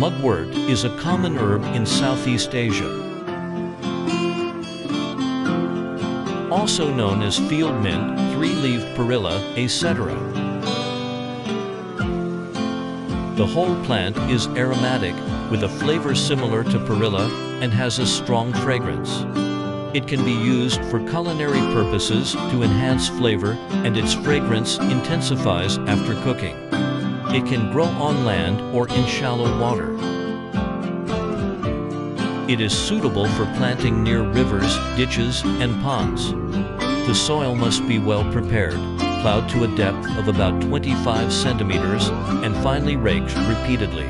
Mugwort is a common herb in Southeast Asia. Also known as field mint, three-leaved perilla, etc. The whole plant is aromatic, with a flavor similar to perilla, and has a strong fragrance. It can be used for culinary purposes to enhance flavor, and its fragrance intensifies after cooking. It can grow on land or in shallow water. It is suitable for planting near rivers, ditches, and ponds. The soil must be well prepared, plowed to a depth of about 25 centimeters, and finely raked repeatedly.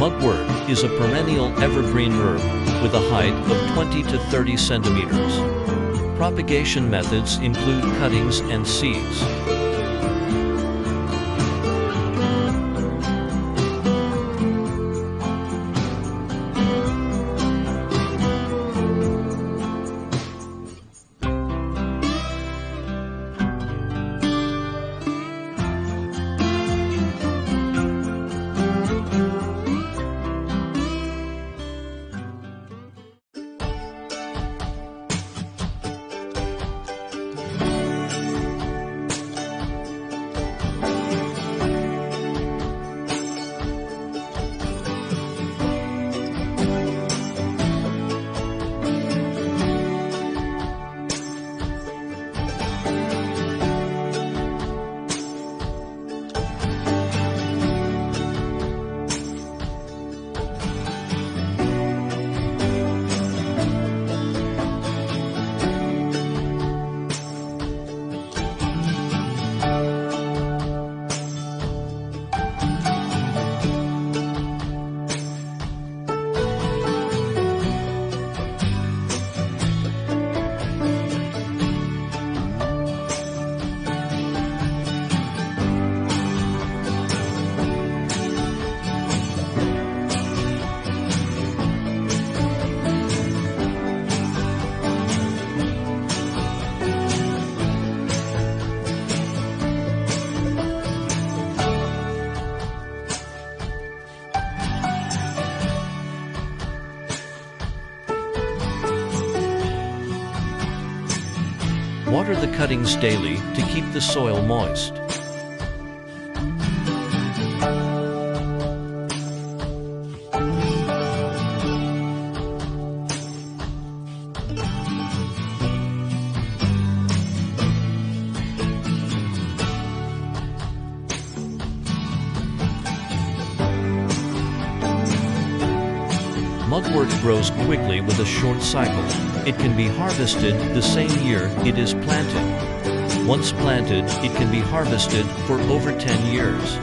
Mugwort is a perennial evergreen herb with a height of 20 to 30 centimeters. Propagation methods include cuttings and seeds. Water the cuttings daily to keep the soil moist. Mugwort grows quickly with a short cycle. It can be harvested the same year it is planted. Once planted, it can be harvested for over 10 years.